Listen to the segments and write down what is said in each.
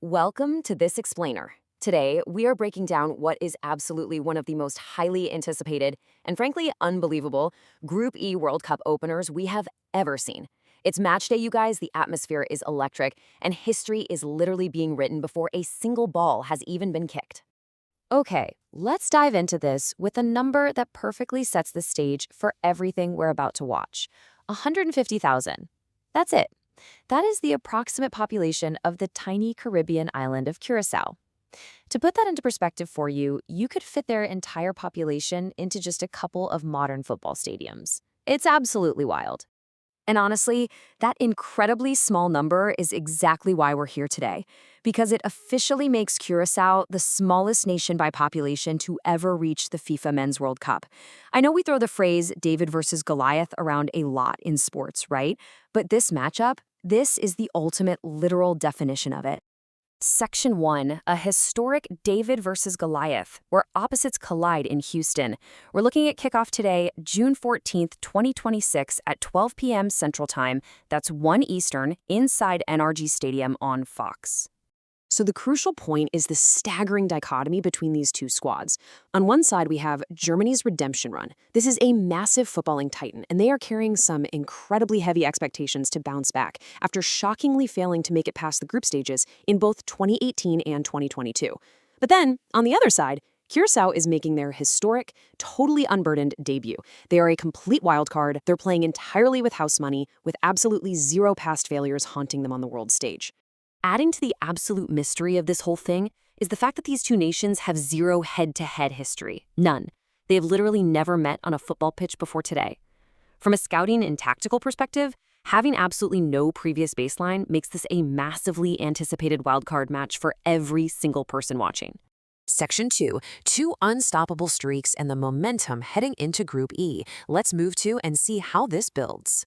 Welcome to this explainer. Today, we are breaking down what is absolutely one of the most highly anticipated and frankly unbelievable Group E World Cup openers we have ever seen. It's match day, you guys. The atmosphere is electric, and history is literally being written before a single ball has even been kicked. Okay, let's dive into this with a number that perfectly sets the stage for everything we're about to watch. 150,000. That's it. That is the approximate population of the tiny Caribbean island of Curaçao. To put that into perspective for you, you could fit their entire population into just a couple of modern football stadiums. It's absolutely wild. And honestly, that incredibly small number is exactly why we're here today, because it officially makes Curaçao the smallest nation by population to ever reach the FIFA Men's World Cup. I know we throw the phrase David versus Goliath around a lot in sports, right? But this matchup, this is the ultimate literal definition of it. Section 1, a historic David versus Goliath, where opposites collide in Houston. We're looking at kickoff today, June 14th, 2026 at 12 p.m. Central Time. That's 1 Eastern, inside NRG Stadium on Fox. So the crucial point is the staggering dichotomy between these two squads. On one side, we have Germany's redemption run. This is a massive footballing titan, and they are carrying some incredibly heavy expectations to bounce back after shockingly failing to make it past the group stages in both 2018 and 2022. But then, on the other side, Curaçao is making their historic, totally unburdened debut. They are a complete wildcard. They're playing entirely with house money, with absolutely zero past failures haunting them on the world stage. Adding to the absolute mystery of this whole thing is the fact that these two nations have zero head-to-head history. None. They have literally never met on a football pitch before today. From a scouting and tactical perspective, having absolutely no previous baseline makes this a massively anticipated wildcard match for every single person watching. Section 2, two unstoppable streaks and the momentum heading into Group E. Let's move to and see how this builds.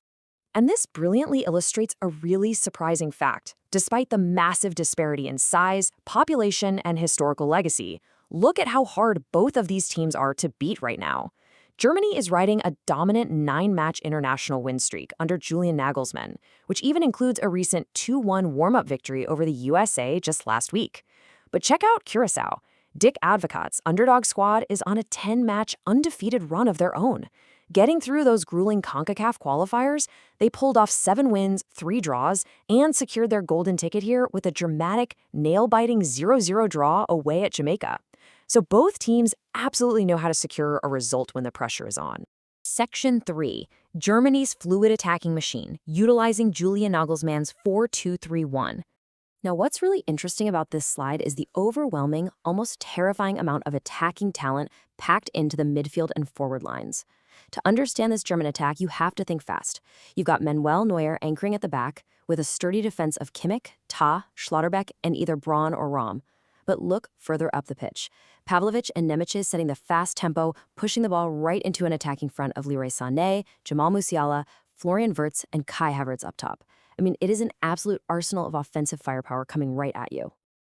And this brilliantly illustrates a really surprising fact. Despite the massive disparity in size, population, and historical legacy, look at how hard both of these teams are to beat right now. Germany is riding a dominant 9-match international win streak under Julian Nagelsmann, which even includes a recent 2-1 warm-up victory over the USA just last week. But check out Curaçao. Dick Advocaat's underdog squad is on a 10-match undefeated run of their own. Getting through those grueling CONCACAF qualifiers, they pulled off 7 wins, 3 draws, and secured their golden ticket here with a dramatic, nail-biting 0-0 draw away at Jamaica. So both teams absolutely know how to secure a result when the pressure is on. Section 3, Germany's fluid attacking machine, utilizing Julian Nagelsmann's 4-2-3-1. Now, what's really interesting about this slide is the overwhelming, almost terrifying amount of attacking talent packed into the midfield and forward lines. To understand this German attack, you have to think fast. You've got Manuel Neuer anchoring at the back, with a sturdy defense of Kimmich, Tah, Schlotterbeck, and either Braun or Rahm. But look further up the pitch. Pavlovic and Nemec setting the fast tempo, pushing the ball right into an attacking front of Leroy Sané, Jamal Musiala, Florian Wirtz, and Kai Havertz up top. I mean, it is an absolute arsenal of offensive firepower coming right at you.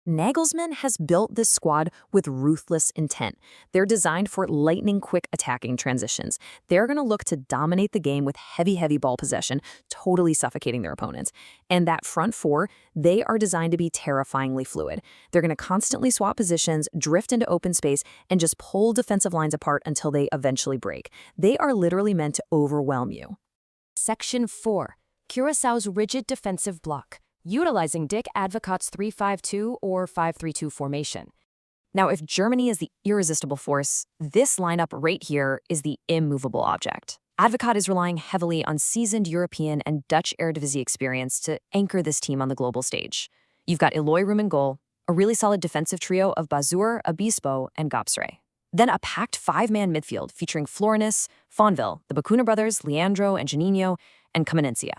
Nagelsmann has built this squad with ruthless intent. They're designed for lightning-quick attacking transitions. They're going to look to dominate the game with heavy ball possession, totally suffocating their opponents. And that front four, they are designed to be terrifyingly fluid. They're going to constantly swap positions, drift into open space, and just pull defensive lines apart until they eventually break. They are literally meant to overwhelm you. Section 4, Curaçao's rigid defensive block, utilizing Dick Advocaat's 3-5-2 or 5-3-2 formation. Now, if Germany is the irresistible force, this lineup right here is the immovable object. Advocaat is relying heavily on seasoned European and Dutch Eredivisie experience to anchor this team on the global stage. You've got Eloy Room in goal, a really solid defensive trio of Bazoer, Obispo, and Gopsre. Then a packed 5-man midfield featuring Florinus, Fonville, the Bacuna brothers, Leandro and Juninho, and Kamenencia.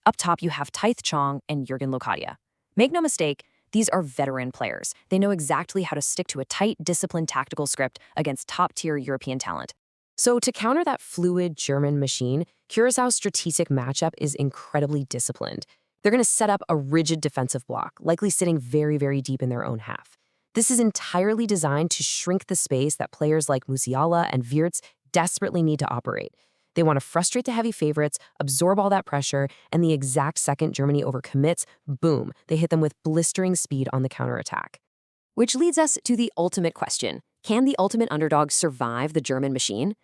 Up top, you have Taith Chong and Jurgen Locadia. Make no mistake, these are veteran players. They know exactly how to stick to a tight, disciplined tactical script against top-tier European talent. So to counter that fluid German machine, Curaçao's strategic matchup is incredibly disciplined. They're going to set up a rigid defensive block, likely sitting very deep in their own half. This is entirely designed to shrink the space that players like Musiala and Wirtz desperately need to operate. They want to frustrate the heavy favorites, absorb all that pressure, and the exact second Germany overcommits, boom, they hit them with blistering speed on the counterattack. Which leads us to the ultimate question. Can the ultimate underdog survive the German machine?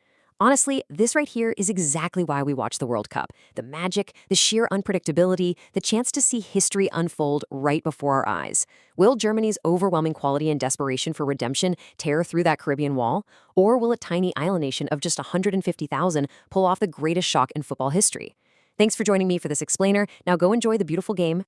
Honestly, this right here is exactly why we watch the World Cup. The magic, the sheer unpredictability, the chance to see history unfold right before our eyes. Will Germany's overwhelming quality and desperation for redemption tear through that Caribbean wall? Or will a tiny island nation of just 150,000 pull off the greatest shock in football history? Thanks for joining me for this explainer. Now go enjoy the beautiful game.